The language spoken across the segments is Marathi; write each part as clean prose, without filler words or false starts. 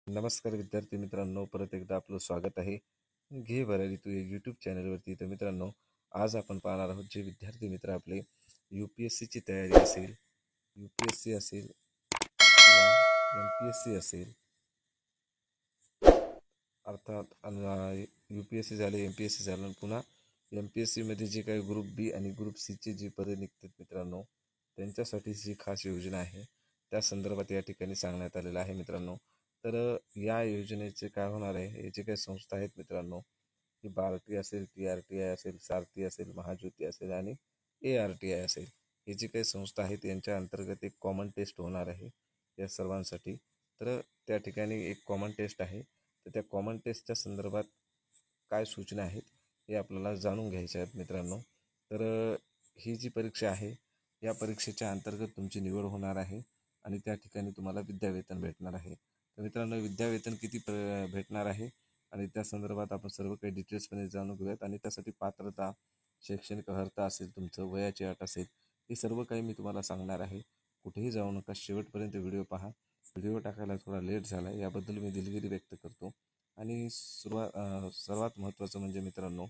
नमस्कार विद्यार्थी मित्रांनो, परत एकदा आपलं स्वागत आहे. घे भरारी तू या यूट्यूब चॅनलवरती. तर मित्रांनो, आज आपण पाहणार आहोत जे विद्यार्थी मित्र आपले UPSCची तयारी असेल, UPSC असेल किंवा MPSC असेल, अर्थात UPSC झाले, MPSC झालं आणि पुन्हा MPSCमध्ये जे काही ग्रुप बी आणि ग्रुप सीचे जे पदे निघतात मित्रांनो, त्यांच्यासाठी जी खास योजना आहे त्या संदर्भात या ठिकाणी सांगण्यात आलेलं आहे मित्रांनो. तर या योजनेचे काय होणार आहे, हे जे काही संस्था आहेत मित्रांनो, ही बार्टी असेल, TRTI असेल, सारथी असेल, महाज्योती असेल आणि ARTI असेल, हे जे काही संस्था आहेत यांच्या अंतर्गत एक कॉमन टेस्ट होणार आहे या सर्वांसाठी. तर त्या ठिकाणी एक कॉमन टेस्ट आहे. तर त्या कॉमन टेस्टच्या संदर्भात काय सूचना आहेत हे आपल्याला जाणून घ्यायचे आहेत मित्रांनो. तर ही जी परीक्षा आहे या परीक्षेच्या अंतर्गत तुमची निवड होणार आहे आणि त्या ठिकाणी तुम्हाला विद्यावेतन भेटणार आहे. तर मित्रांनो, विद्यावेतन किती भेटणार आहे आणि त्या संदर्भात आपण सर्व काही डिटेल्समध्ये जाणून घेऊयात. आणि त्यासाठी पात्रता, शैक्षणिक अर्हता असेल, तुमचं वयाची अट असेल, हे सर्व काही मी तुम्हाला सांगणार आहे. कुठेही जाऊ नका, शेवटपर्यंत व्हिडिओ पहा. व्हिडिओ टाकायला थोडा लेट झाला, याबद्दल मी दिलगिरी व्यक्त करतो. आणि सर्वात महत्त्वाचं म्हणजे मित्रांनो,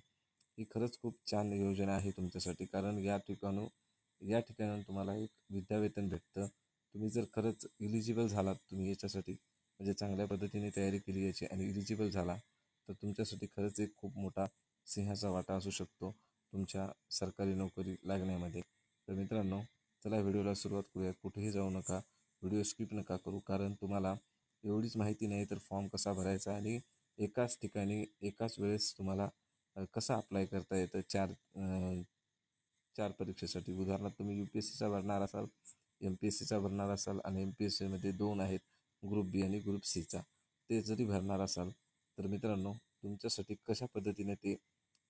ही खरंच खूप छान योजना आहे तुमच्यासाठी. कारण या ठिकाणाहून तुम्हाला एक विद्यावेतन भेटतं. तुम्ही जर खरंच इलिजिबल झालात, तुम्ही याच्यासाठी म्हणजे चांगल्या पद्धतीने तयारी केली याची आणि इलिजिबल झाला, तर तुमच्यासाठी खरंच एक खूप मोठा सिंहाचा वाटा असू शकतो तुमच्या सरकारी नोकरी लागण्यामध्ये. तर मित्रांनो, चला व्हिडिओला सुरुवात करूयात. कुठेही जाऊ नका, व्हिडिओ स्किप नका करू. कारण तुम्हाला एवढीच माहिती नाही तर फॉर्म कसा भरायचा आणि एकाच ठिकाणी एकाच वेळेस तुम्हाला कसं अप्लाय करता येतं चार परीक्षेसाठी. उदाहरणार्थ तुम्ही UPSCचा भरणार असाल, MPSCचा भरणार असाल आणि MPSCमध्ये 2 आहेत, ग्रुप बी आणि ग्रुप सीचा. ते जरी भरणार असाल तर मित्रांनो, तुमच्यासाठी कशा पद्धतीने ते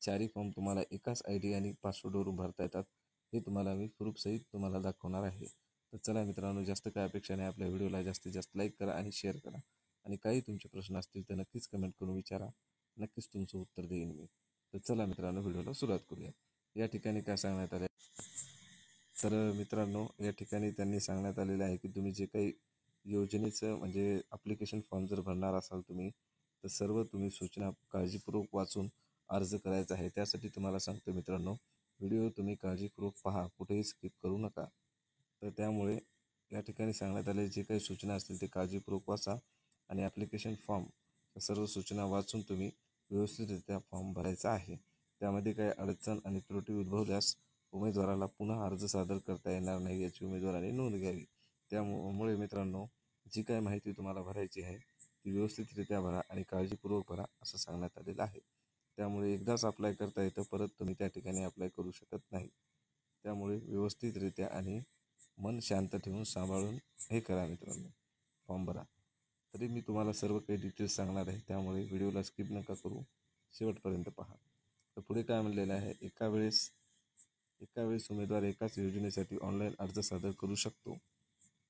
चारही फॉर्म तुम्हाला एकाच ID आणि पासवर्डवरून भरता येतात हे तुम्हाला मी प्रूफसहित तुम्हाला दाखवणार आहे. तर चला मित्रांनो, जास्त काय अपेक्षा नाही, आपल्या व्हिडिओला जास्तीत जास्त लाईक करा आणि शेअर करा. आणि काही तुमचे प्रश्न असतील तर नक्कीच कमेंट करून विचारा, नक्कीच तुमचं उत्तर देईन मी. तर चला मित्रांनो, व्हिडिओला सुरुवात करूया. या ठिकाणी काय सांगण्यात आले, तर मित्रांनो, या ठिकाणी त्यांनी सांगण्यात आलेलं आहे की तुम्ही जे काही योजनेचं म्हणजे ॲप्लिकेशन फॉर्म जर भरणार असाल तुम्ही, तर सर्व तुम्ही सूचना काळजीपूर्वक वाचून अर्ज करायचा आहे. त्यासाठी तुम्हाला सांगतो मित्रांनो, व्हिडिओ तुम्ही काळजीपूर्वक पहा, कुठेही स्किप करू नका. तर त्यामुळे या ठिकाणी सांगण्यात आले जे काही सूचना असतील ते काळजीपूर्वक वाचा आणि ॲप्लिकेशन फॉर्म सर्व सूचना वाचून तुम्ही व्यवस्थितरित्या फॉर्म भरायचा आहे. त्यामध्ये काही अडचण आणि त्रुटी उद्भवल्यास उमेदवाराला पुन्हा अर्ज सादर करता येणार नाही याची उमेदवाराने नोंद घ्यावी. त्यामुळे मित्रांनो, जी काय माहिती तुम्हाला भरायची आहे ती व्यवस्थितरित्या भरा आणि काळजीपूर्वक भरा असं सांगण्यात आलेलं आहे. त्यामुळे एकदाच अप्लाय करता येतं, परत तुम्ही त्या ठिकाणी अप्लाय करू शकत नाही. त्यामुळे व्यवस्थितरित्या आणि मन शांत ठेवून सांभाळून हे करा मित्रांनो, फॉर्म भरा. तरी मी तुम्हाला सर्व काही डिटेल्स सांगणार आहे, त्यामुळे व्हिडिओला स्किप नका करू, शेवटपर्यंत पहा. तर पुढे काय म्हणलेलं आहे, एका वेळेस उमेदवार एकाच योजनेसाठी ऑनलाईन अर्ज सादर करू शकतो.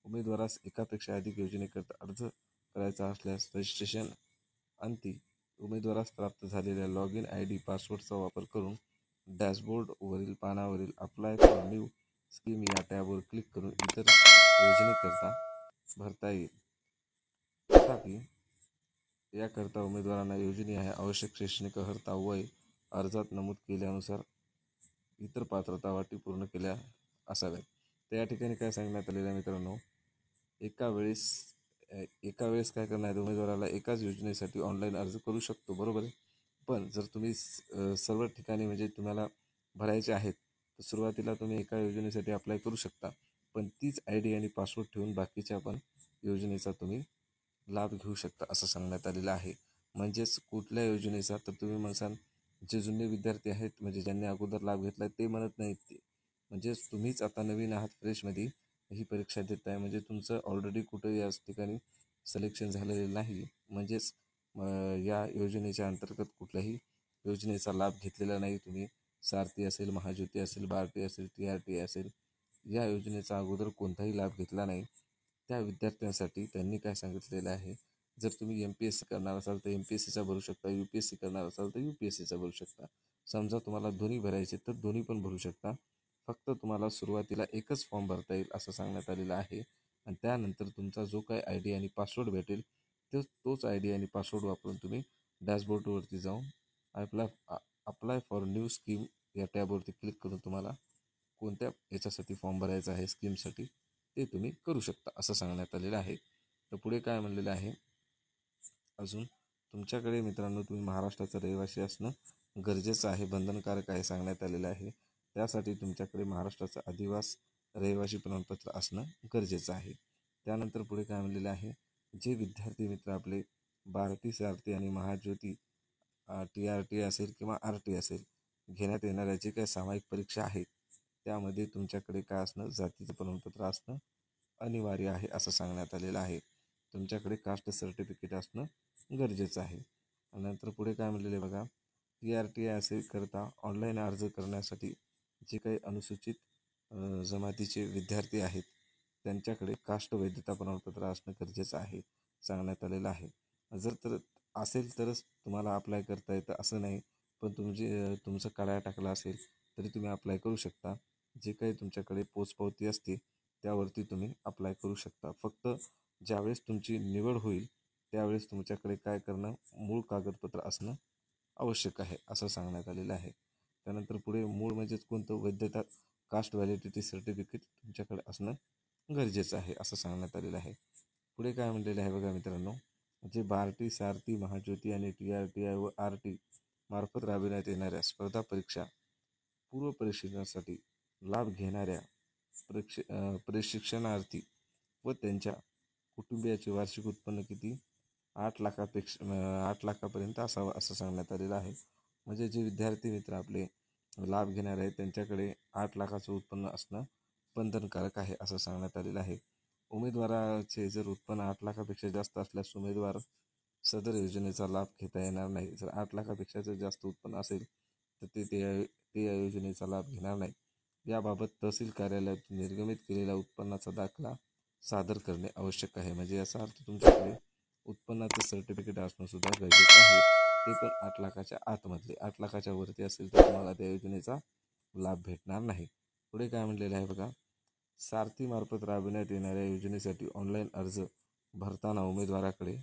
उमेदवारास एकापेक्षा अधिक योजनेकरता अर्ज करायचा असल्यास रजिस्ट्रेशन अंती उमेदवारास प्राप्त झालेल्या लॉग इन ID पासवर्डचा वापर करून डॅशबोर्डवरील पानावरील अप्लाय फॉर न्यू स्कीम या टॅबवर क्लिक करून इतर योजनेकरता भरता येईल. तथापि याकरता उमेदवारांना योजनेच्या आवश्यक शैक्षणिक अर्हता वय अर्जात नमूद केल्यानुसार इतर पात्रता अटी पूर्ण केल्या असाव्यात. तर या ठिकाणी काय सांगण्यात आलेलं आहे मित्रांनो, एका वेळेस काय करणार आहे, उमेदवाराला एकाच योजनेसाठी ऑनलाईन अर्ज करू शकतो, बरोबर आहे. पण जर तुम्ही सर्व ठिकाणी म्हणजे तुम्हाला भरायचे आहेत, तर सुरुवातीला तुम्ही एका योजनेसाठी अप्लाय करू शकता, पण तीच ID आणि पासवर्ड ठेवून बाकीच्या पण योजनेचा तुम्ही लाभ घेऊ शकता असं सांगण्यात आलेलं आहे. म्हणजेच कुठल्या योजनेचा, तर तुम्ही म्हणसाल जे जुने विद्यार्थी आहेत म्हणजे ज्यांनी अगोदर लाभ घेतला ते म्हणत नाहीत ते, म्हणजेच तुम्हीच आता नवीन आहात, फ्रेशमध्ये ही परीक्षा देत आहे, म्हणजे तुमचं ऑलरेडी कुठं या ठिकाणी सिलेक्शन झालेलं नाही, म्हणजेच या योजनेच्या अंतर्गत कुठल्याही योजनेचा लाभ घेतलेला नाही तुम्ही. सारथी असेल, महाज्योती असेल, बार्टी असेल, TRTI असेल, या योजनेचा अगोदर कोणताही लाभ घेतला नाही त्या विद्यार्थ्यांसाठी त्यांनी काय सांगितलेलं आहे, जर तुम्ही MPSC करणार असाल तर MPSCचा भरू शकता, UPSC करणार असाल तर UPSCचा भरू शकता. समजा तुम्हाला दोन्ही भरायचे तर दोन्ही पण भरू शकता. फक्त तुम्हाला सुरुवातीला एकच फॉर्म भरता येईल असं सांगण्यात आलेलं आहे. आणि त्यानंतर तुमचा जो काही ID आणि पासवर्ड भेटेल तोच ID आणि पासवर्ड वापरून तुम्ही डॅशबोर्डवरती जाऊन अप्लाय फॉर न्यू स्कीम या टॅबवरती क्लिक करून तुम्हाला कोणत्या याच्यासाठी फॉर्म भरायचा आहे स्कीमसाठी ते तुम्ही करू शकता असं सांगण्यात आलेलं आहे. तर पुढे काय म्हणलेलं आहे अजून, तुमच्याकडे मित्रांनो तुम्ही महाराष्ट्राचा रहिवासी असणं गरजेचं आहे, बंधनकारक आहे सांगण्यात आलेलं आहे. त्यासाठी तुमच्याकडे महाराष्ट्राचं अधिवास रहिवासी प्रमाणपत्र असणं गरजेचं आहे. त्यानंतर पुढे काय म्हणलेलं आहे, जे विद्यार्थी मित्र आपले भारती सारथी आणि महाज्योती TRT असेल किंवा RT असेल घेण्यात येणाऱ्या जे काही सामायिक परीक्षा आहेत त्यामध्ये तुमच्याकडे काय असणं, जातीचं प्रमाणपत्र असणं अनिवार्य आहे असं सांगण्यात आलेलं आहे. तुमच्याकडे कास्ट सर्टिफिकेट असणं गरजेचं आहे. नंतर पुढे काय म्हणलेलं आहे बघा, TRT असेल करता ऑनलाईन अर्ज करण्यासाठी जे काही अनुसूचित जमातीचे विद्यार्थी आहेत त्यांच्याकडे कास्ट वैधता प्रमाणपत्र असणं गरजेचं आहे सांगण्यात आलेलं आहे. जर तर असेल तरच तुम्हाला अप्लाय करता येतं असं नाही, पण तुमचं काढा टाकला असेल तरी तुम्ही अप्लाय करू शकता. जे काही तुमच्याकडे पोचपावती असते त्यावरती तुम्ही अप्लाय करू शकता. फक्त ज्यावेळेस तुमची निवड होईल त्यावेळेस तुमच्याकडे काय करणं, मूळ कागदपत्र असणं आवश्यक आहे असं सांगण्यात आलेलं आहे. त्यानंतर पुढे मूळ म्हणजेच कोणतं, वैधता कास्ट व्हॅलिडिटी सर्टिफिकेट तुमच्याकडे असणं गरजेचं आहे असं सांगण्यात आलेलं आहे. पुढे काय म्हणलेलं आहे बघा मित्रांनो, जे भारती सारथी महाज्योती आणि TRTI व RT मार्फत राबविण्यात येणाऱ्या स्पर्धा परीक्षा पूर्व प्रशिक्षणासाठी लाभ घेणाऱ्या प्रशिक्षणार्थी व त्यांच्या कुटुंबियाचे वार्षिक उत्पन्न किती 8 लाखापर्यंत असावं असं सांगण्यात आलेलं आहे. म्हणजे जे विद्यार्थी मित्र आपले लाभ घेणार आहेत त्यांच्याकडे 8 लाखाचं उत्पन्न असणं बंधनकारक आहे असं सांगण्यात आलेलं आहे. उमेदवाराचे जर उत्पन्न 8 लाखापेक्षा जास्त असल्यास उमेदवार सदर योजनेचा लाभ घेता येणार नाही. जर 8 लाखापेक्षा जर जास्त उत्पन्न असेल तर ते या योजनेचा लाभ घेणार नाही. याबाबत तहसील कार्यालयात निर्गमित केलेला उत्पन्नाचा दाखला सादर करणे आवश्यक आहे. म्हणजे याचा अर्थ तुमच्याकडे उत्पन्नाचं सर्टिफिकेट असणं सुद्धा गरजेचं आहे, ते पण 8 लाखाच्या आतमधले. 8 लाखाच्या वरती असेल तर तुम्हाला त्या योजनेचा लाभ भेटणार नाही. पुढे काय म्हणलेलं आहे बघा, सारथीमार्फत राबविण्यात येणाऱ्या योजनेसाठी ऑनलाईन अर्ज भरताना उमेदवाराकडे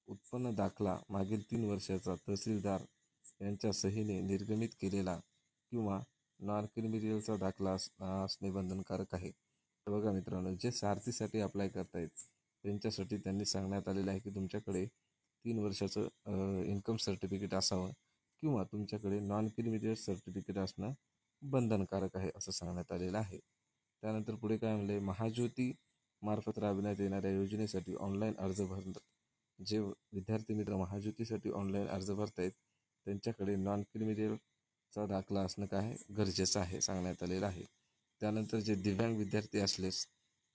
उत्पन्न दाखला मागील 3 वर्षाचा तहसीलदार यांच्या सहीने निर्गमित केलेला किंवा नॉन क्रिमिनलचा दाखला असणे बंधनकारक आहे. तर बघा मित्रांनो, जे सारथीसाठी अप्लाय करतायत त्यांच्यासाठी त्यांनी सांगण्यात आलेलं आहे की तुमच्याकडे 3 वर्षाचं इन्कम सर्टिफिकेट असावं किंवा तुमच्याकडे नॉन क्रिमिनल सर्टिफिकेट असणं बंधनकारक आहे असं सांगण्यात आलेलं आहे. त्यानंतर पुढे काय म्हणले, महाज्योती मार्फत राबविण्यात येणाऱ्या योजनेसाठी ऑनलाईन अर्ज भरतात. जे विद्यार्थी मित्र महाज्योतीसाठी ऑनलाईन अर्ज भरतायत त्यांच्याकडे नॉन क्रिमिनलचा दाखला असणं काय गरजेचं आहे सांगण्यात आलेलं आहे. त्यानंतर जे दिव्यांग विद्यार्थी असलेस,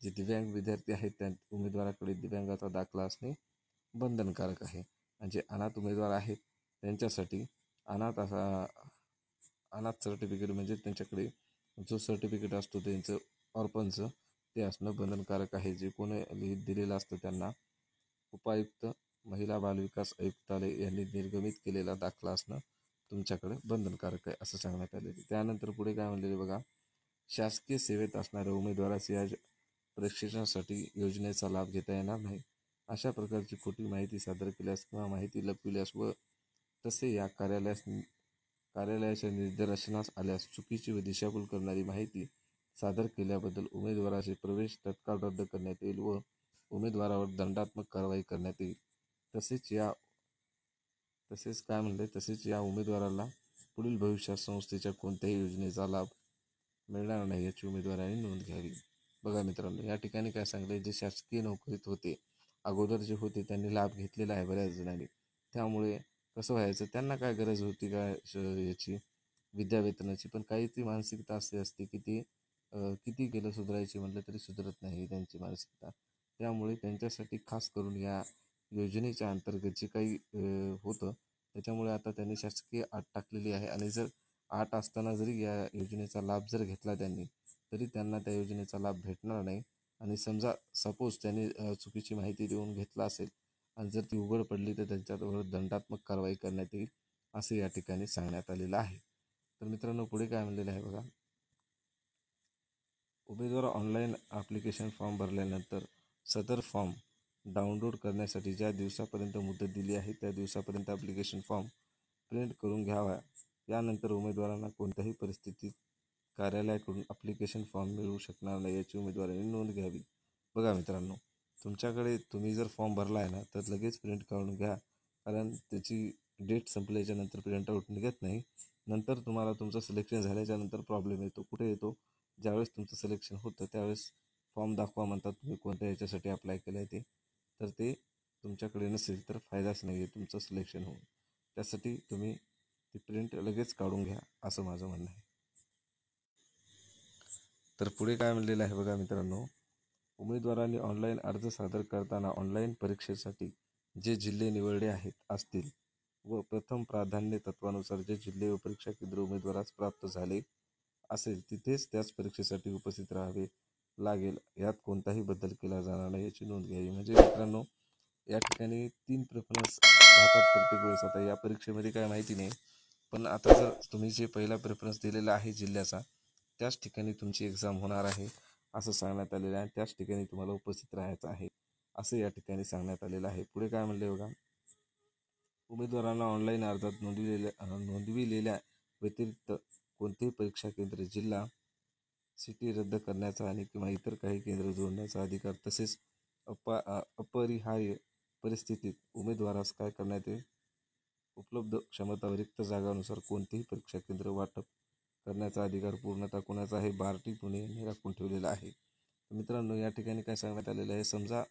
जे दिव्यांग विद्यार्थी आहेत त्या उमेदवाराकडे दिव्यांगाचा दाखला असणे बंधनकारक आहे. आणि जे अनाथ उमेदवार आहेत त्यांच्यासाठी अनाथ सर्टिफिकेट म्हणजे त्यांच्याकडे जो सर्टिफिकेट असतो त्यांचं ऑर्फनचं ते असणं बंधनकारक आहे. जे कोणी दिलेलं असतं त्यांना उपायुक्त महिला बालविकास आयुक्तालय यांनी निर्गमित केलेला दाखला असणं तुमच्याकडे बंधनकारक आहे असं सांगण्यात आले. त्यानंतर पुढे काय म्हणलेले बघा, शासकीय सेवेत असणाऱ्या उमेदवारास या प्रशिक्षणासाठी योजनेचा लाभ घेता येणार नाही. अशा प्रकारची खोटी माहिती सादर केल्यास किंवा माहिती लपविल्यास व तसे या कार्यालयाच्या निदर्शनास आल्यास चुकीची व दिशाभूल करणारी माहिती सादर केल्याबद्दल उमेदवाराचे प्रवेश तत्काळ रद्द करण्यात येईल व उमेदवारावर दंडात्मक कारवाई करण्यात येईल. तसेच या उमेदवाराला पुढील भविष्यात संस्थेच्या कोणत्याही योजनेचा लाभ मिळणार नाही याची उमेदवारांनी नोंद घ्यावी. बघा मित्रांनो, या ठिकाणी काय सांगले, जे शासकीय नोकरीत होते अगोदर जे होते त्यांनी लाभ घेतलेला आहे बऱ्याच जणांनी. त्यामुळे कसं व्हायचं, त्यांना काय गरज होती काय याची विद्यावेतनाची, पण काही ती मानसिकता अशी असते की ती किती केलं सुधारायची म्हटलं तरी सुधारत नाही त्यांची मानसिकता. त्यामुळे त्यांच्यासाठी खास करून या योजनेच्या अंतर्गत जे काही होतं त्याच्यामुळे आता त्यांनी शासकीय अट टाकलेली आहे. आणि जर अट असताना जरी या योजनेचा लाभ जर घेतला त्यांनी तरी त्यांना त्या योजनेचा लाभ भेटणार नाही. आणि समजा सपोज त्यांनी चुकीची माहिती देऊन घेतला असेल आणि जर ती उघड पडली तर त्यांच्यावर दंडात्मक कारवाई करण्यात येईल असे या ठिकाणी सांगण्यात आलेलं आहे. तर मित्रांनो, पुढे काय म्हणलेलं आहे बघा, उमेदवार ऑनलाईन ॲप्लिकेशन फॉर्म भरल्यानंतर सदर फॉर्म डाउनलोड करण्यासाठी ज्या दिवसापर्यंत मुदत दिली आहे त्या दिवसापर्यंत ॲप्लिकेशन फॉर्म प्रिंट करून घ्यावा. यानंतर उमेदवारांना कोणत्याही परिस्थितीत कार्यालयाकडून ॲप्लिकेशन फॉर्म मिळू शकणार नाही याची उमेदवारांनी नोंद घ्यावी. बघा मित्रांनो, तुमच्याकडे तुम्ही जर फॉर्म भरला आहे ना तर लगेच प्रिंट काढून घ्या, कारण त्याची डेट संपल्याच्या नंतर प्रिंटआउट निघत नाही. नंतर तुम्हाला तुमचं सिलेक्शन झाल्याच्या नंतर प्रॉब्लेम येतो. कुठे येतो? ज्यावेळेस तुमचं सिलेक्शन होतं त्यावेळेस फॉर्म दाखवा म्हणतात, तुम्ही कोणत्या याच्यासाठी अप्लाय केलं आहे ते, तर ते तुमच्याकडे नसेल तर फायदाच नाही आहे तुमचं सिलेक्शन होऊन. त्यासाठी तुम्ही ती प्रिंट लगेच काढून घ्या असं माझं म्हणणं आहे. तर पुढे काय म्हणलेलं आहे बघा मित्रांनो, उमेदवारांनी ऑनलाईन अर्ज सादर करताना ऑनलाईन परीक्षेसाठी जे जिल्हे निवडले असतील व प्रथम प्राधान्य तत्वानुसार जे जिल्हे व परीक्षा केंद्र उमेदवारास प्राप्त झाले असेल तिथेच त्याच परीक्षेसाठी उपस्थित राहावे लागेल. यात कोणताही बदल केला जाणार नाही याची नोंद घ्यावी. म्हणजे मित्रांनो, या ठिकाणी 3 प्रेफरन्स राहतात प्रत्येक वेळेस. आता या परीक्षेमध्ये काय माहिती नाही, पण आता जर तुम्ही जे पहिला प्रेफरन्स दिलेला आहे जिल्ह्याचा, त्याच ठिकाणी तुमची एक्झाम होणार आहे असं सांगण्यात आलेलं आहे. त्याच ठिकाणी तुम्हाला उपस्थित राहायचं आहे असं या ठिकाणी सांगण्यात आलेलं आहे. पुढे काय म्हणले बघा, उमेदवारांना ऑनलाईन अर्जात नोंदविलेल्या व्यतिरिक्त कोणतेही परीक्षा केंद्र, जिल्हा, सिटी रद्द करण्याचा आणि किंवा इतर काही केंद्र जोडण्याचा अधिकार, तसेच अपरिहार्य परिस्थितीत उमेदवारास काय करण्यात येईल, उपलब्ध क्षमता व रिक्त जागानुसार कोणतेही परीक्षा केंद्र वाटप करण्याचा अधिकार पूर्णतः कोणाचा आहे? बार्टी पुणे यांनी राखून ठेवलेला आहे. मित्रांनो, या ठिकाणी काय सांगण्यात आलेलं आहे, समजा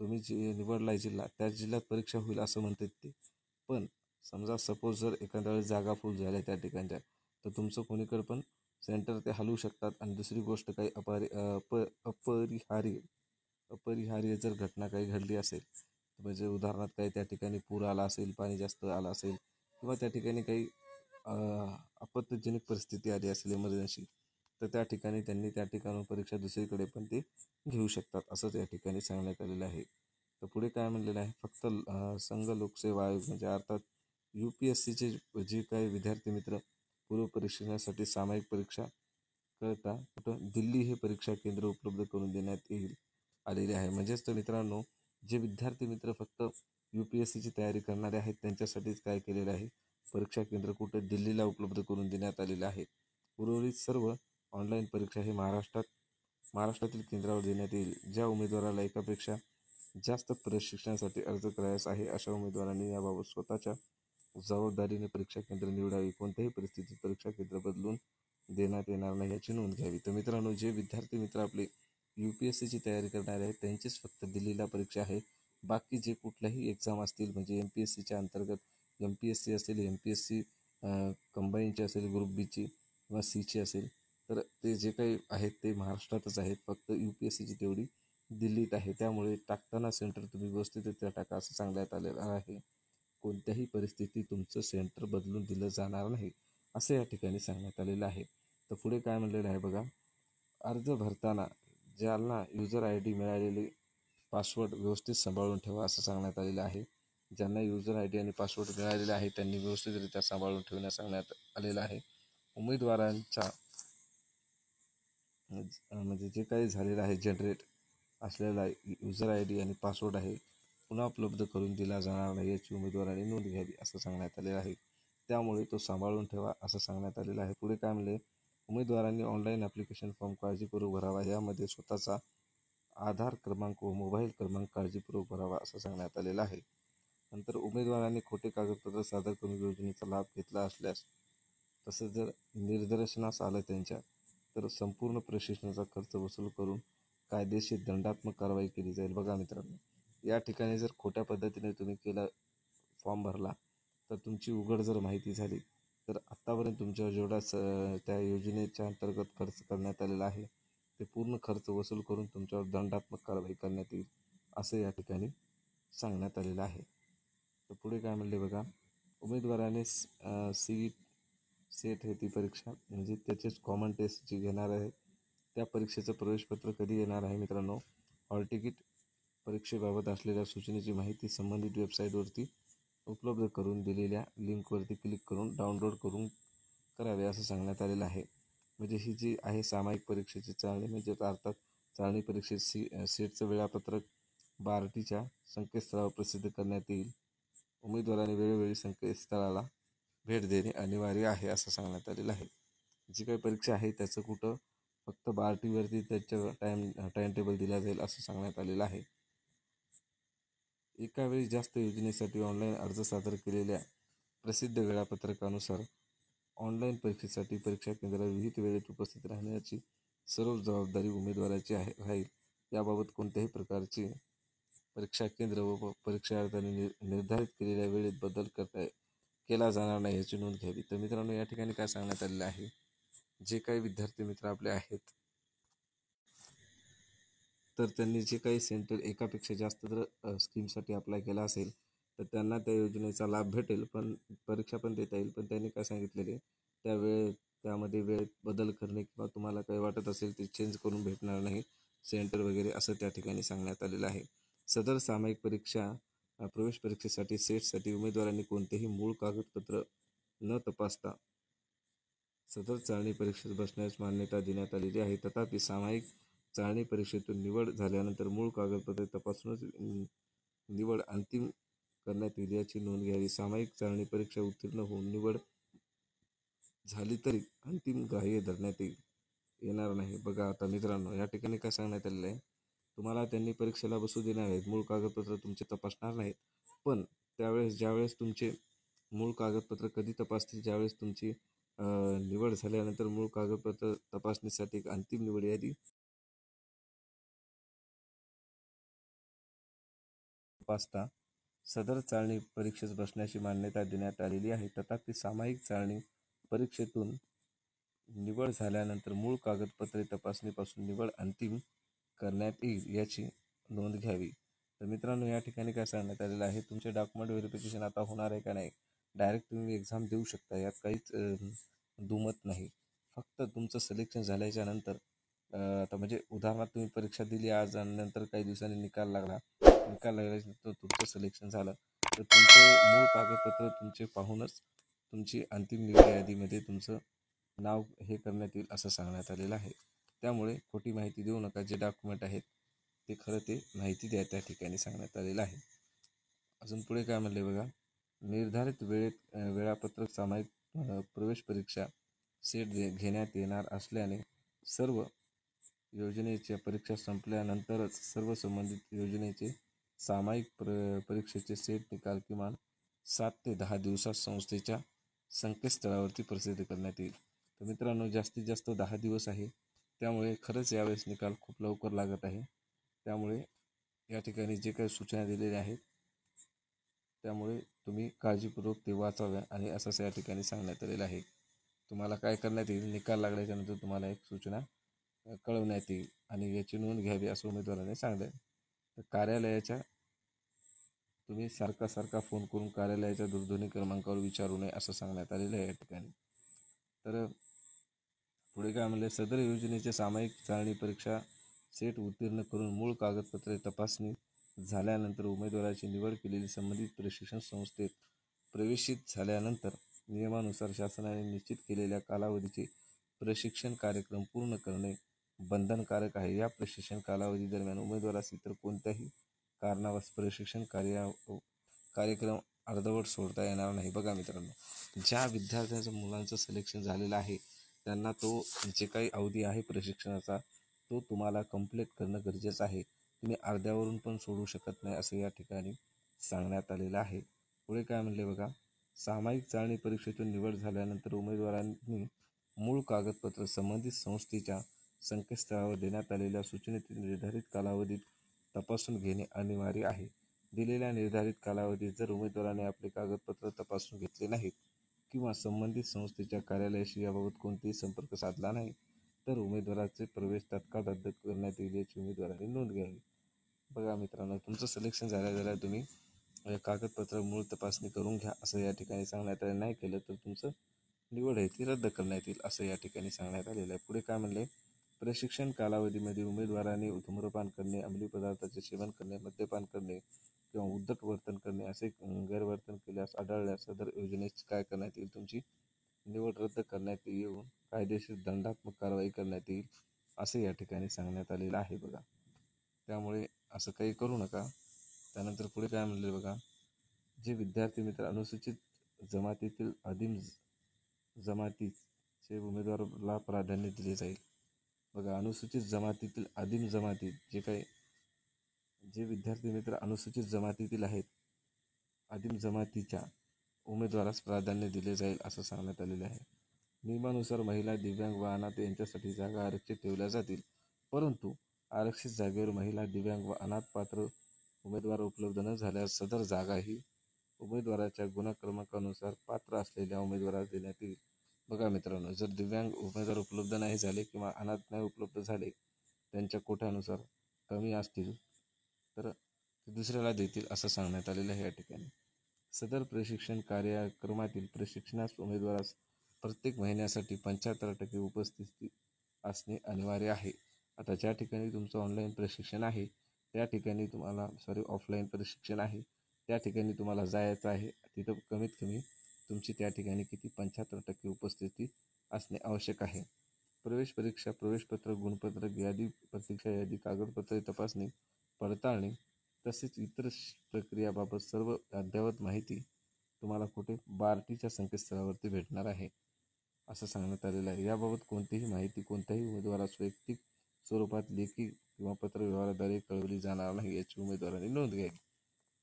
तुम्ही जे निवडला आहे जिल्हा, त्याच जिल्ह्यात परीक्षा होईल असं म्हणतात ते, पण समजा सपोज जर एखाद्या वेळेस जागा फुल झाल्या त्या ठिकाणच्या, तर तुमचं कोणीकडे पण सेंटर ते हलवू शकतात. आणि दुसरी गोष्ट, काही अपरिहार्य जर घटना काही घडली असेल, म्हणजे उदाहरणार्थ काही त्या ठिकाणी पूर आला असेल, पाणी जास्त आलं असेल, किंवा त्या ठिकाणी काही आपत्तीजनक परिस्थिती आली असेल, इमर्जन्सी, तर त्या ठिकाणी त्यांनी त्या ठिकाणून परीक्षा दुसरीकडे पण ते घेऊ शकतात असंच या ठिकाणी सांगण्यात आलेलं आहे. तर पुढे काय म्हणलेलं आहे, फक्त संघ लोकसेवा आयोग म्हणजे अर्थात UPSCचे जे काही विद्यार्थी मित्र पूर्व परीक्षेसाठी सामायिक परीक्षा करता कुठं दिल्ली हे परीक्षा केंद्र उपलब्ध करून देण्यात आलेले आहे. म्हणजेच तर मित्रांनो, जे विद्यार्थी मित्र फक्त UPSCची तयारी करणारे आहेत त्यांच्यासाठीच काय केलेलं आहे, परीक्षा केंद्र कुठं दिल्लीला उपलब्ध करून देण्यात आलेलं आहे. उर्वरित सर्व ऑनलाईन परीक्षा हे महाराष्ट्रातील केंद्रावर देण्यात येईल. ज्या उमेदवाराला एकापेक्षा जास्त प्रशिक्षणासाठी अर्ज करायचा आहे अशा उमेदवारांनी याबाबत स्वतःच्या जबाबदारीने परीक्षा केंद्र निवडावी. कोणत्याही परिस्थितीत परीक्षा केंद्र बदलून देण्यात येणार नाही याची नोंद घ्यावी. तर मित्रांनो, जे विद्यार्थी मित्र आपले UPSCची तयारी करणारे आहेत त्यांचीच फक्त दिल्लीला परीक्षा आहे. बाकी जे कुठल्याही एक्झाम असतील, म्हणजे MPSCच्या अंतर्गत MPSC असेल, MPSC कंबाईनची असेल, ग्रुप बीची किंवा सीची असेल, तर ते जे काही आहेत ते महाराष्ट्रातच आहेत. फक्त UPSCची तेवढी दिल्लीत आहे. त्यामुळे टाकताना सेंटर तुम्ही व्यवस्थितरित्या टाका असं सांगण्यात आलेलं आहे. कोणत्याही परिस्थितीत तुमचं सेंटर बदलून दिलं जाणार नाही असं या ठिकाणी सांगण्यात आलेलं आहे. तर पुढे काय म्हणलेलं आहे बघा, अर्ज भरताना ज्यांना युजर ID मिळालेले पासवर्ड व्यवस्थित सांभाळून ठेवा असं सांगण्यात आलेलं आहे. ज्यांना युजर ID आणि पासवर्ड मिळालेले आहे त्यांनी व्यवस्थितरित्या सांभाळून ठेवण्यास सांगण्यात आलेलं आहे. उमेदवारांच्या म्हणजे जे काही झालेलं आहे जनरेट असलेला युजर ID आणि पासवर्ड आहे पुन्हा उपलब्ध करून दिला जाणार नाही याची उमेदवारांनी नोंद घ्यावी असं सांगण्यात आलेलं आहे. त्यामुळे तो सांभाळून ठेवा असं सांगण्यात आलेलं आहे. पुढे काय म्हणले, उमेदवारांनी ऑनलाईन ॲप्लिकेशन फॉर्म काळजीपूर्वक भरावा. यामध्ये स्वतःचा आधार क्रमांक व मोबाईल क्रमांक काळजीपूर्वक भरावा असं सांगण्यात आलेलं आहे. नंतर उमेदवारांनी खोटे कागदपत्र सादर करून योजनेचा लाभ घेतला असल्यास, तसंच जर निदर्शनास आलं त्यांच्या, तर संपूर्ण प्रशिक्षणाचा खर्च वसूल करून कायदेशीर दंडात्मक कारवाई केली जाईल. बघा मित्रांनो, या ठिकाणी जर खोट्या पद्धतीने तुम्ही फॉर्म भरला तर तुमची उघड जर माहिती झाली तर आत्तापर्यंत तुमच्यावर जेवढा त्या योजनेच्या अंतर्गत खर्च करण्यात आलेला आहे ते पूर्ण खर्च वसूल करून तुमच्यावर दंडात्मक कारवाई करण्यात येईल असं या ठिकाणी सांगण्यात आलेलं आहे. तर पुढे काय म्हणले बघा, उमेदवाराने सेट हे ती परीक्षा म्हणजे त्याचेच कॉमन टेस्ट जी घेणार आहे त्या परीक्षेचं प्रवेशपत्र कधी येणार आहे मित्रांनो, हॉल तिकीट परीक्षेबाबत असलेल्या सूचनेची माहिती संबंधित वेबसाईटवरती उपलब्ध करून दिलेल्या लिंकवरती क्लिक करून डाउनलोड करून करावे असं सांगण्यात आलेलं आहे. म्हणजे ही जी आहे सामायिक परीक्षेची चाळणी, म्हणजे अर्थात चाळणी परीक्षेची सेटचं वेळापत्रक बार्टीच्या संकेतस्थळावर प्रसिद्ध करण्यात येईल. उमेदवारांनी वेळोवेळी संकेतस्थळाला भेट देणे अनिवार्य आहे असं सांगण्यात आलेलं आहे. जी काही परीक्षा आहे त्याचं कुठं फक्त बार्टीवरती त्याचं टाइम टेबल दिला जाईल असं सांगण्यात आलेलं आहे. एका वेळी जास्त योजनेसाठी ऑनलाईन अर्ज सादर केलेल्या प्रसिद्ध वेळापत्रकानुसार ऑनलाईन परीक्षेसाठी परीक्षा केंद्रावर विहित वेळेत उपस्थित राहण्याची सर्व जबाबदारी उमेदवाराची राहील. याबाबत कोणत्याही प्रकारची परीक्षा केंद्र व परीक्षार्थ्यांनी निर्धारित केलेल्या वेळेत बदल केला जाणार नाही याची नोंद घ्यावी. तर मित्रांनो, या ठिकाणी काय सांगण्यात आलेलं आहे, जे काही विद्यार्थी मित्र आपले आहेत तर त्यांनी जे काही सेंटर एकापेक्षा जास्त जर स्कीमसाठी अप्लाय केला असेल तर त्यांना त्या योजनेचा लाभ भेटेल, पण परीक्षा पण देता येईल. पण त्यांनी काय सांगितलेले, त्यामध्ये वेळेत बदल करणे किंवा तुम्हाला काही वाटत असेल ते चेंज करून भेटणार नाही सेंटर वगैरे असं त्या ठिकाणी सांगण्यात आलेलं आहे. सदर सामायिक परीक्षा प्रवेश परीक्षेसाठी सेटसाठी उमेदवारांनी कोणतेही मूळ कागदपत्र न तपासता सदर चाळणी परीक्षेत बसण्यास मान्यता देण्यात आलेली आहे. तथापि सामायिक चाळणी परीक्षेतून निवड झाल्यानंतर मूळ कागदपत्रे तपासूनच निवड अंतिम करण्यात येईल याची नोंद घ्यावी. सामायिक चाळणी परीक्षा उत्तीर्ण होऊन निवड झाली तरी अंतिम ग्राह्य धरण्यात येणार नाही. बघा आता मित्रांनो, या ठिकाणी काय सांगण्यात आलेलं आहे, तुम्हाला त्यांनी परीक्षेला बसू देणार आहेत, मूळ कागदपत्र तुमचे तपासणार नाहीत. पण ज्यावेळेस तुमचे मूळ कागदपत्र कधी तपासतील, ज्यावेळेस तुमची निवड झाल्यानंतर मूळ कागदपत्र तपासणीसाठी एक अंतिम निवड यादी तपासता सदर चाळणी परीक्षेस बसण्याची मान्यता देण्यात आलेली आहे. तथापि सामायिक चाळणी परीक्षेतून निवड झाल्यानंतर मूळ कागदपत्रे तपासणीपासून निवड अंतिम करण्यात येईल याची नोंद घ्यावी. तर मित्रांनो, या ठिकाणी काय सांगण्यात आलेलं आहे, तुमचे डॉक्युमेंट व्हेरिफिकेशन आता होणार आहे का नाही, डायरेक्ट तुम्ही एक्झाम देऊ शकता, यात काहीच दुमत नाही. फक्त तुमचं सिलेक्शन झाल्याच्या नंतर आता म्हणजे उदाहरणार्थ तुम्ही परीक्षा दिली आज आणि नंतर काही दिवसांनी निकाल लागल्यानंतर तुमचं सिलेक्शन झालं तर तुमचं मूळ कागदपत्र तुमचे पाहूनच तुमची अंतिम निवड यादीमध्ये तुमचं नाव हे करण्यात येईल असं सांगण्यात आलेलं आहे. त्यामुळे खोटी माहिती देऊ नका. जे डॉक्युमेंट आहेत ते खरं ते माहिती द्या, त्या ठिकाणी सांगण्यात आलेलं आहे. अजून पुढे काय म्हणले बघा, निर्धारित वेळापत्रक सामायिक प्रवेश परीक्षा सेट घेण्यात येणार असल्याने सर्व योजनेच्या परीक्षा संपल्यानंतरच सर्व संबंधित योजनेचे सामायिक परीक्षेचे सेट निकाल किमान 7 ते 10 दिवसात संस्थेच्या संकेतस्थळावरती प्रसिद्ध करण्यात येईल. तर मित्रांनो, जास्तीत जास्त 10 दिवस आहे, त्यामुळे खरंच यावेळेस निकाल खूप लवकर लागत आहे. त्यामुळे या ठिकाणी जे काही सूचना दिलेल्या आहेत त्यामुळे तुम्ही काळजीपूर्वक ते वाचाव्या आणि असंच या ठिकाणी सांगण्यात आलेलं आहे. तुम्हाला काय करण्यात येईल, निकाल लागल्याच्यानंतर तुम्हाला एक सूचना कळवण्यात येईल आणि याची नोंद घ्यावी असं उमेदवाराने सांगितलं. तर कार्यालयाच्या तुम्ही सारखा फोन करून कार्यालयाच्या दूरध्वनी क्रमांकावर विचारू नये असं सांगण्यात आलेलं आहे या ठिकाणी. तर पुढे काय म्हणले, सदर योजनेचे सामायिक चाळणी परीक्षा सेट उत्तीर्ण करून मूळ कागदपत्रे तपासणी झाल्यानंतर उमेदवाराची निवड केलेली संबंधित प्रशिक्षण संस्थेत प्रवेशित झाल्यानंतर नियमानुसार शासनाने निश्चित केलेल्या कालावधीचे प्रशिक्षण कार्यक्रम पूर्ण करणे बंधनकारक आहे. या प्रशिक्षण कालावधी दरम्यान उमेदवारास इतर कोणत्याही कारणावश प्रशिक्षण कार्यक्रम अर्धवट सोडता येणार नाही. बघा मित्रांनो, ज्या विद्यार्थ्यांचं मुलांचं सिलेक्शन झालेलं आहे त्यांना तो जे काही अवधी आहे प्रशिक्षणाचा तो तुम्हाला कंप्लीट करणं गरजेचं आहे. तुम्ही अर्ध्यावरून पण सोडू शकत नाही असं या ठिकाणी सांगण्यात आलेलं आहे. पुढे काय म्हणले बघा, सामायिक चाळणी परीक्षेतून निवड झाल्यानंतर उमेदवारांनी मूळ कागदपत्र संबंधित संस्थेच्या संकेतस्थळावर देण्यात आलेल्या सूचनेतील निर्धारित कालावधीत तपासून घेणे अनिवार्य आहे. दिलेल्या निर्धारित कालावधीत जर उमेदवाराने आपले कागदपत्र तपासून घेतले नाहीत किंवा संबंधित संस्थेच्या कार्यालयाशी याबाबत कोणताही संपर्क साधला नाही तर उमेदवाराचे प्रवेश तात्काळ रद्द करण्यात येईल याची उमेदवारांनी नोंद घ्यावी. बघा मित्रांनो, तुमचं सिलेक्शन झाल्या तुम्ही कागदपत्र मूळ तपासणी करून घ्या असं या ठिकाणी सांगण्यात आलं. नाही केलं तर तुमचं निवड आहे ती रद्द करण्यात येईल असं या ठिकाणी सांगण्यात आलेलं आहे. पुढे काय म्हणले, प्रशिक्षण कालावधीमध्ये उमेदवारांनी धूम्रपान करणे, अंमली पदार्थाचे सेवन करणे, मद्यपान करणे किंवा उद्धट वर्तन करणे असे गैरवर्तन केल्यास आढळल्यास सदर योजनेची काय करण्यात येईल, तुमची निवड रद्द करण्यात येऊन कायदेशीर दंडात्मक कारवाई करण्यात येईल असं या ठिकाणी सांगण्यात आलेलं आहे. बघा त्यामुळे असं काही करू नका. त्यानंतर पुढे काय म्हणले बघा, जे विद्यार्थी मित्र अनुसूचित जमातीतील आदिम जमातीचे उमेदवाराला प्राधान्य दिले जाईल. बघा, अनुसूचित जमातीतील आदिम जमातीत जे विद्यार्थी मित्र अनुसूचित जमातीतील आहेत, आदिम जमातीच्या उमेदवारास प्राधान्य दिले जाईल असं सांगण्यात आलेले आहे. नियमानुसार महिला, दिव्यांग व अनाथ यांच्यासाठी जागा आरक्षित ठेवल्या जातील, परंतु आरक्षित जागेवर महिला, दिव्यांग व अनाथ पात्र उमेदवार उपलब्ध न झाल्यास सदर जागा ही उमेदवाराच्या गुणक्रमांकानुसार पात्र असलेल्या उमेदवारास देण्यात येईल. बघा मित्रांनो, जर दिव्यांग उमेदवार उपलब्ध नाही झाले किंवा अनाथ नाही उपलब्ध झाले, त्यांच्या कोट्यानुसार कमी असतील तर ते दुसऱ्याला देतील असं सांगण्यात आलेलं आहे या ठिकाणी. सदर प्रशिक्षण कार्यक्रमातील प्रशिक्षणास उमेदवारास प्रत्येक महिन्यासाठी 75% उपस्थिती असणे अनिवार्य आहे. आता ज्या ठिकाणी तुमचं ऑनलाईन प्रशिक्षण आहे त्या ठिकाणी तुम्हाला ऑफलाईन प्रशिक्षण आहे त्या ठिकाणी तुम्हाला जायचं आहे. तिथं कमीत कमी तुमची त्या ठिकाणी 75% उपस्थिती असणे आवश्यक आहे. प्रवेश परीक्षा, प्रवेशपत्र, गुणपत्रक यादी, प्रतीक्षा यादी, कागदपत्रे तपासणी पडताळणी तसेच इतर प्रक्रियाबाबत सर्व अद्ययावत माहिती तुम्हाला कुठे बार्टीच्या संकेतस्थळावरती भेटणार आहे असं सांगण्यात आलेलं आहे. याबाबत कोणतीही माहिती कोणत्याही उमेदवारास वैयक्तिक स्वरूपात लेखी किंवा पत्रव्यवहाराद्वारे कळवली जाणार नाही याची उमेदवारांनी नोंद घ्यावी.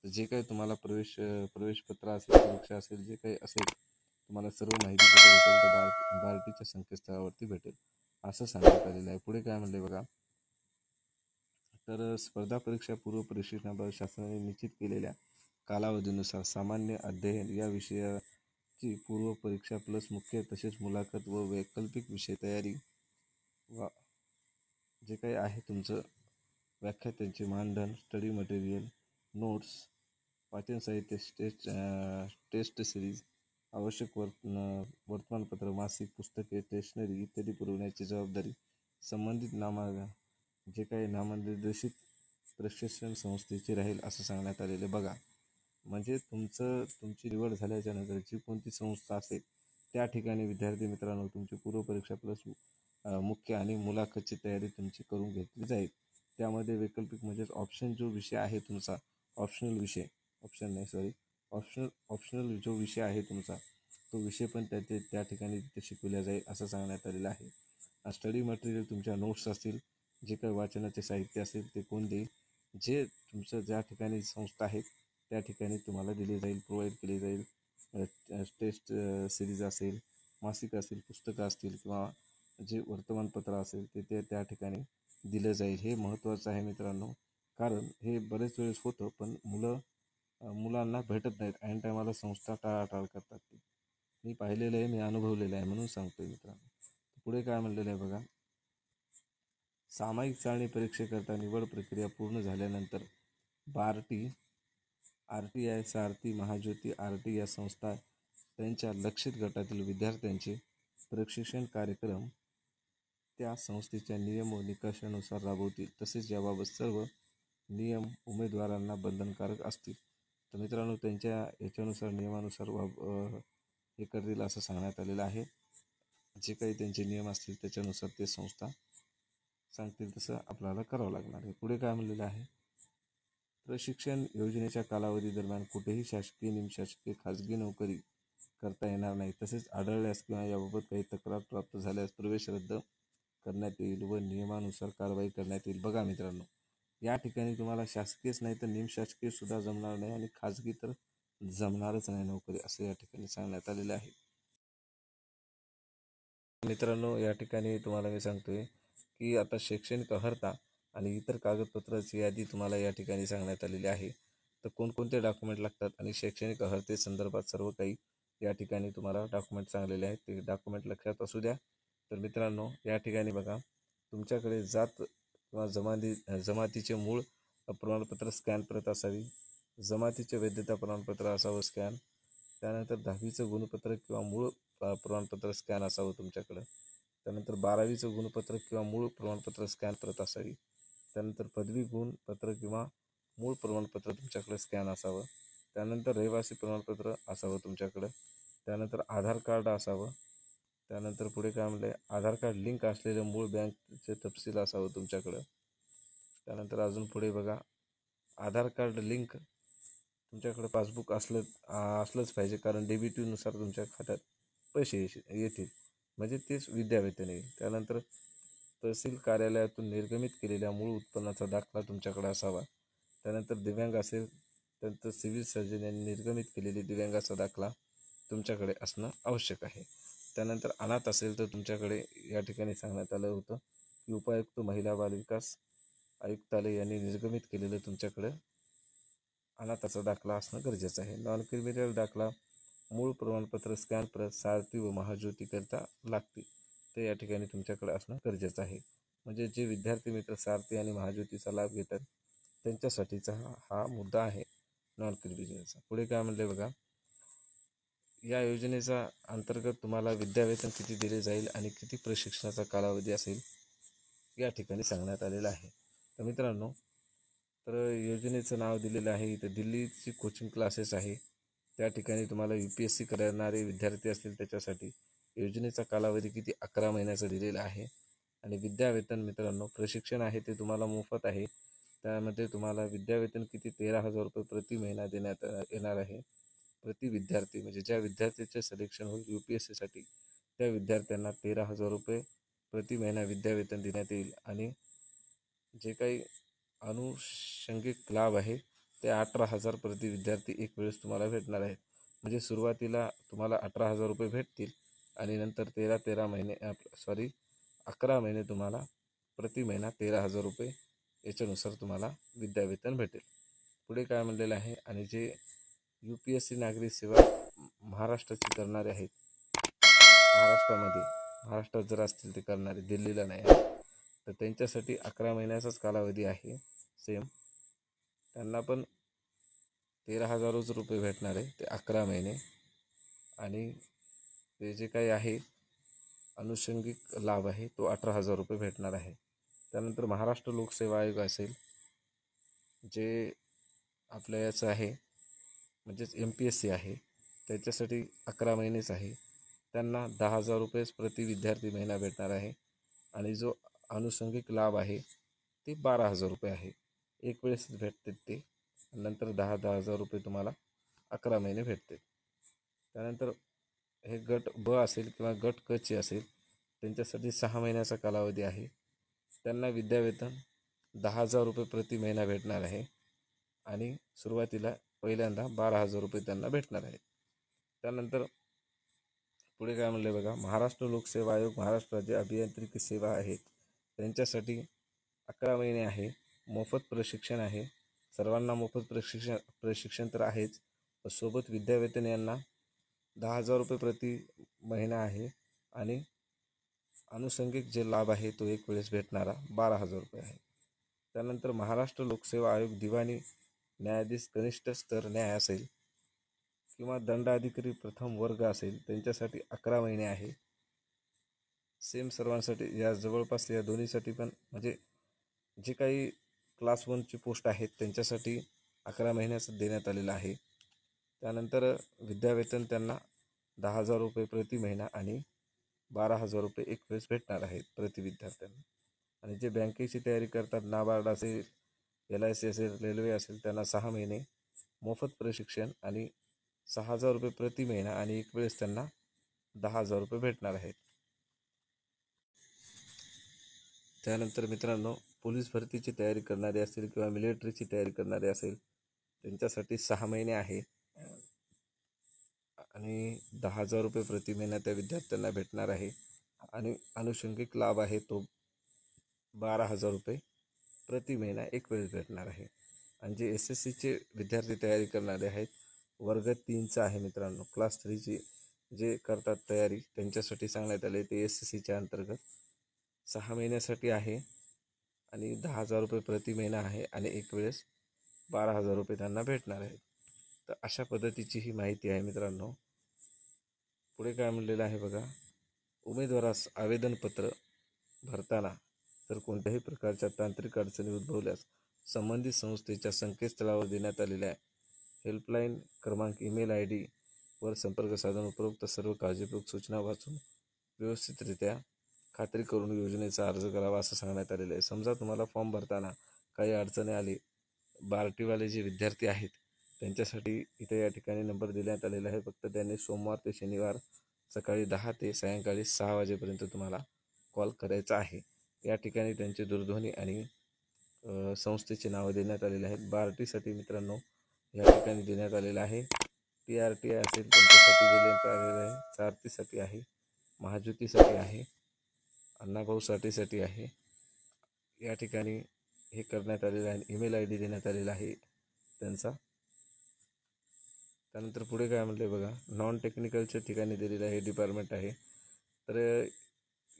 तर जे काही तुम्हाला प्रवेशपत्र असेल, परीक्षा असेल, जे काही असेल तुम्हाला सर्व माहिती कुठे भेटेल तर बार्टीच्या संकेतस्थळावरती भेटेल असं सांगण्यात आलेलं आहे. पुढे काय म्हणले बघा, तर स्पर्धा परीक्षा पूर्व प्रशिक्षणाबाबत शासनाने निश्चित केलेल्या कालावधीनुसार सामान्य अध्ययन या विषयाची पूर्व परीक्षा प्लस मुख्य तसेच मुलाखत व वैकल्पिक विषय तयारी व जे काही आहे तुमचं व्याख्यात्यांचे मानधन, स्टडी मटेरियल, नोट्स, वाचन साहित्य, टेस्ट सिरीज, आवश्यक वर्तमानपत्र, मासिक, पुस्तके, स्टेशनरी इत्यादी पुरवण्याची जबाबदारी संबंधित जे काही नामनिर्देशित प्रशिक्षण संस्थेची राहील असं सांगण्यात आलेले. बघा, म्हणजे तुमची निवड झाल्याच्या नंतर जी कोणती संस्था असेल त्या ठिकाणी विद्यार्थी मित्रांनो तुमची पूर्वपरीक्षा प्लस मुख्य आणि मुलाखतची तयारी तुमची करून घेतली जाईल. त्यामध्ये वैकल्पिक म्हणजेच ऑप्शन जो विषय आहे तुमचा, ऑप्शनल जो विषय आहे तुमचा तो विषय पण त्या ठिकाणी शिकवला जाईल असं सांगण्यात आलेलं आहे. स्टडी मटेरियल तुमच्या नोट्स असतील, जे काही वाचनाचे साहित्य असेल ते कोण देईल, जे तुमचं ज्या ठिकाणी संस्था आहेत त्या ठिकाणी तुम्हाला दिली जाईल, प्रोव्हाइड केली जाईल. टेस्ट सिरीज असेल, मासिक असेल, पुस्तकं असतील किंवा जे वर्तमानपत्र असेल ते त्या ठिकाणी दिलं जाईल. हे महत्त्वाचं आहे मित्रांनो, कारण हे बरेच वेळेस होतं पण मुलांना भेटत नाहीत. ऐन टायमाला संस्था टाळाटाळ करतात. मी पाहिलेलं आहे, मी अनुभवलेलं आहे म्हणून सांगतोय मित्रांनो. पुढे काय म्हणलेलं आहे बघा, सामायिक चाळणी परीक्षेकरता निवड प्रक्रिया पूर्ण झाल्यानंतर बार्टी, RTI, सारथी, महाज्योती, RT या संस्था त्यांच्या लक्षित गटातील विद्यार्थ्यांचे प्रशिक्षण कार्यक्रम त्या संस्थेच्या नियम व निकषानुसार राबवतील. तसेच याबाबत सर्व नियम उमेदवारांना बंधनकारक असतील. तर मित्रांनो, त्यांच्या याच्यानुसार नियमानुसार हे करतील असं सांगण्यात आलेलं आहे. जे काही त्यांचे नियम असतील त्याच्यानुसार ते संस्था सांगतील तसं आपल्याला करावं लागणार आहे. पुढे काय म्हणलेलं आहे, प्रशिक्षण योजनेच्या कालावधी दरम्यान कुठेही शासकीय, निमशासकीय, खाजगी नोकरी करता येणार नाही. तसेच आढळल्यास किंवा याबाबत काही तक्रार प्राप्त झाल्यास प्रवेश रद्द करण्यात येईल व नियमानुसार कारवाई करण्यात येईल. बघा मित्रांनो, या ठिकाणी तुम्हाला शासकीयच नाही तर निमशासकीय सुद्धा जमणार नाही आणि खाजगी तर जमणारच नाही नोकरी असं या ठिकाणी सांगण्यात आलेलं आहे. मित्रांनो, या ठिकाणी तुम्हाला मी सांगतोय की आता शैक्षणिक अर्हता आणि इतर कागदपत्राची यादी तुम्हाला या ठिकाणी सांगण्यात आलेली आहे. तर कोणकोणते डॉक्युमेंट लागतात आणि शैक्षणिक अर्हतेसंदर्भात सर्व काही या ठिकाणी तुम्हाला डॉक्युमेंट सांगलेले आहेत. ते डॉक्युमेंट लक्षात असू द्या. तर मित्रांनो, या ठिकाणी बघा, तुमच्याकडे जात किंवा जमातीचे मूळ प्रमाणपत्र स्कॅन प्रत असावी, जमातीचे वैधता प्रमाणपत्र असावं स्कॅन, त्यानंतर 10वीचं गुणपत्र किंवा मूळ प्रमाणपत्र स्कॅन असावं तुमच्याकडं, त्यानंतर 12वीचं गुणपत्र किंवा मूळ प्रमाणपत्र स्कॅन प्रत असावी, त्यानंतर पदवी गुणपत्र किंवा मूळ प्रमाणपत्र तुमच्याकडे स्कॅन असावं, त्यानंतर रहिवासी प्रमाणपत्र असावं तुमच्याकडं, त्यानंतर आधार कार्ड असावं, त्यानंतर पुढे काय म्हणलं आहे, आधार कार्ड लिंक असलेलं मूळ बँकचे तपशील असावं तुमच्याकडं, त्यानंतर अजून पुढे बघा, आधार कार्ड लिंक तुमच्याकडे पासबुक असलंच पाहिजे, कारण डेबिटीनुसार तुमच्या खात्यात पैसे येतील, म्हणजे तेच विद्यावेतन येईल. त्यानंतर तहसील कार्यालयातून निर्गमित केलेल्या मूळ उत्पन्नाचा दाखला तुमच्याकडे असावा. त्यानंतर दिव्यांग असेल तर सिव्हिल सर्जन यांनी निर्गमित केलेली दिव्यांगाचा दाखला तुमच्याकडे असणं आवश्यक आहे. त्यानंतर अनाथ असेल तर तुमच्याकडे या ठिकाणी सांगण्यात आलं होतं की उपायुक्त महिला बालविकास आयुक्तालय यांनी निर्गमित केलेलं तुमच्याकडे अनाथाचा दाखला असणं गरजेचं आहे. नॉन क्रिमिनल दाखला, मूळ प्रमाणपत्र, स्कॅन प्रत सारथी व महाज्योतीकरिता लागतील, ते या ठिकाणी तुमच्याकडे असणं गरजेचं आहे. म्हणजे जे विद्यार्थी मित्र सारथी आणि महाज्योतीचा लाभ घेतात त्यांच्यासाठीचा हा मुद्दा आहे नॉन क्रिमिनलचा. पुढे काय म्हणले बघा, या योजनेचा अंतर्गत तुम्हाला विद्यावेतन किती दिले जाईल आणि किती प्रशिक्षणाचा कालावधी असेल या ठिकाणी सांगण्यात आलेलं आहे. तर मित्रांनो, तर योजनेचं नाव दिलेलं आहे इथं, दिल्लीची कोचिंग क्लासेस आहे. त्या ठिकाणी तुम्हाला UPSC करणारे विद्यार्थी असतील त्याच्यासाठी योजनेचा कालावधी किती 11 महिन्याचा दिलेला आहे. आणि विद्यावेतन मित्रांनो, प्रशिक्षण आहे ते तुम्हाला मोफत आहे. त्यामध्ये तुम्हाला विद्यावेतन किती 13,000 रुपये प्रति महिना देण्यात येणार आहे. प्रति विद्यार्थी, म्हणजे ज्या विद्यार्थ्याचे सिलेक्शन होईल UPSCसाठी त्या विद्यार्थ्यांना 13,000 रुपये प्रति महिना विद्यावेतन देण्यात येईल. आणि जे काही अनुषंगिक लाभ आहे ते 18,000 प्रति विद्यार्थी एक वेळेस तुम्हाला भेटणार आहेत. म्हणजे सुरुवातीला तुम्हाला 18,000 रुपये भेटतील आणि नंतर 11 महिने तुम्हाला प्रति महिना 13,000 रुपये याच्यानुसार तुम्हाला विद्यावेतन भेटेल. पुढे काय म्हणलेलं आहे, आणि जे UPSC नागरी सेवा महाराष्ट्राची करणारे आहेत, महाराष्ट्रात जर असतील ते करणारे, दिल्लीला नाही आहे, तर त्यांच्यासाठी 11 महिन्याचाच कालावधी आहे सेम. त्यांना पण 13,000 रुपये भेटणार आहे ते 11 महिने. आणि ते जे काही आहे अनुषंगिक लाभ आहे तो 18,000 रुपये भेटणार आहे. त्यानंतर महाराष्ट्र लोकसेवा आयोग असेल, जे आपल्या याचं आहे म्हणजेच MPSC आहे, त्याच्यासाठी 11 महिनेच आहे. त्यांना 10,000 रुपयेच प्रति विद्यार्थी महिना भेटणार आहे. आणि जो अनुषंगिक लाभ आहे ते 12,000 रुपये आहे. एक वेळेस भेटते ते, नंतर 10,000 रुपये तुम्हाला 11 महिने भेटते. त्यानंतर हे गट ब असेल किंवा गट क चे असेल त्यांच्यासाठी 6 महिन्याचा कालावधी आहे. त्यांना विद्यावेतन 10,000 रुपये प्रति महिना भेटणार आहे. आणि सुरुवातीला पहिल्यांदा 12,000 रुपये त्यांना भेटणार आहेत. त्यानंतर पुढे काय म्हणले बघा, महाराष्ट्र लोकसेवा आयोग, महाराष्ट्र राज्य अभियांत्रिकी सेवा आहेत त्यांच्यासाठी 11 महिने आहे. मोफत प्रशिक्षण आहे. सर्वांना मोफत प्रशिक्षण तर आहेच, सोबत विद्यावेतन यांना 10,000 रुपये प्रति महिना आहे. आणि अनुषंगिक जे लाभ आहे तो एक वेळेस भेटणारा 12,000 रुपये आहे. त्यानंतर महाराष्ट्र लोकसेवा आयोग दिवाणी न्यायाधीश कनिष्ठ स्तर न्याय असेल किंवा दंडाधिकारी प्रथम वर्ग असेल त्यांच्यासाठी 11 महिने आहे. सेम सर्वांसाठी, या जवळपास या दोन्हीसाठी पण, म्हणजे जे काही क्लास 1ची पोस्ट आहेत त्यांच्यासाठी 11 महिन्याचं देण्यात आलेलं आहे. त्यानंतर विद्यावेतन त्यांना 10,000 रुपये प्रति महिना आणि 12,000 रुपये एक वेळेस भेटणार आहेत प्रति विद्यार्थ्यांना. आणि जे बँकेची तयारी करतात, नाबार्ड असेल, LIC असेल, रेल्वे असेल, त्यांना 6 महिने मोफत प्रशिक्षण आणि 6,000 रुपये प्रति महिना आणि एक वेळेस त्यांना 10,000 रुपये भेटणार आहेत. त्यानंतर मित्रांनो, पोलीस भरतीची तयारी करणारे असतील किंवा मिलिटरीची तयारी करणारे असेल त्यांच्यासाठी 6 महिने आहे. आणि 10,000 रुपये प्रति महिना त्या विद्यार्थ्यांना भेटणार आहे. आणि अनुषंगिक लाभ आहे तो 12,000 रुपये प्रति महिना एक वेळेस भेटणार आहे. आणि जे SSCचे विद्यार्थी तयारी करणारे आहेत, वर्ग 3चा आहे मित्रांनो, क्लास 3ची जे करतात तयारी त्यांच्यासाठी सांगण्यात आले ते SSCच्या अंतर्गत 6 महिन्यासाठी आहे. आणि 10,000 रुपये प्रति महिना आहे आणि एक वेळेस 12,000 रुपये त्यांना भेटणार आहेत. तर अशा पद्धतीची ही माहिती आहे मित्रांनो. पुढे काय म्हणलेलं आहे बघा, उमेदवारास आवेदनपत्र भरताना जर कोणत्याही प्रकारच्या तांत्रिक अडचणी उद्भवल्यास संबंधित संस्थेच्या संकेतस्थळावर देण्यात आलेल्या हेल्पलाईन क्रमांक, ईमेल ID वर संपर्क साधून उपरोक्त सर्व काळजीपूर्वक सूचना वाचून व्यवस्थितरित्या खात्री करून योजनेचा अर्ज करावा असं सांगण्यात आलेलं आहे. समजा तुम्हाला फॉर्म भरताना काही अडचणी आली, बार्टीवाले जे विद्यार्थी आहेत त्यांच्यासाठी इथे या ठिकाणी नंबर देण्यात आलेला आहे. फक्त त्यांनी सोमवार ते शनिवार सकाळी 10 ते सायंकाळी 6 वाजेपर्यंत तुम्हाला कॉल करायचा आहे. या ठिकाणी त्यांचे दूरध्वनी आणि संस्थेचे नावं देण्यात आलेले आहेत. बार्टीसाठी मित्रांनो या ठिकाणी देण्यात आलेलं आहे. TRT असेल त्यांच्यासाठी देण्यात आलेलं आहे. सारथीसाठी आहे, महाज्योतीसाठी आहे, अण्णाभाऊ साठेसाठी आहे. या ठिकाणी हे करण्यात आलेलं आहे. ईमेल ID देण्यात आलेला आहे त्यांचा. त्यानंतर पुढे काय म्हटलं बघा, नॉन टेक्निकलच्या ठिकाणी दिलेलं आहे, डिपार्टमेंट आहे. तर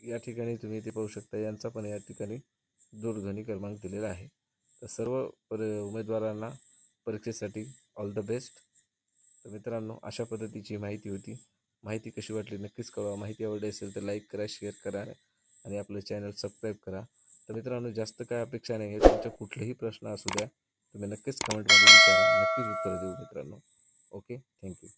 या ठिकाणी तुम्ही ते पाहू शकता. यांचा पण या ठिकाणी दूरध्वनी क्रमांक दिलेला आहे. तर सर्व उमेदवारांना परीक्षेसाठी ऑल द बेस्ट. तर मित्रांनो अशा पद्धतीची माहिती होती. माहिती कशी वाटली नक्कीच कळवा. माहिती आवडली असेल तर लाईक करा, शेअर करा आणि आपलं चॅनल सबस्क्राईब करा. तर मित्रांनो जास्त काय अपेक्षा नाही आहे. तुमचे कुठलेही प्रश्न असू द्या तुम्ही नक्कीच कमेंटमध्ये विचारा, नक्कीच उत्तर देऊ मित्रांनो. Okay, thank you.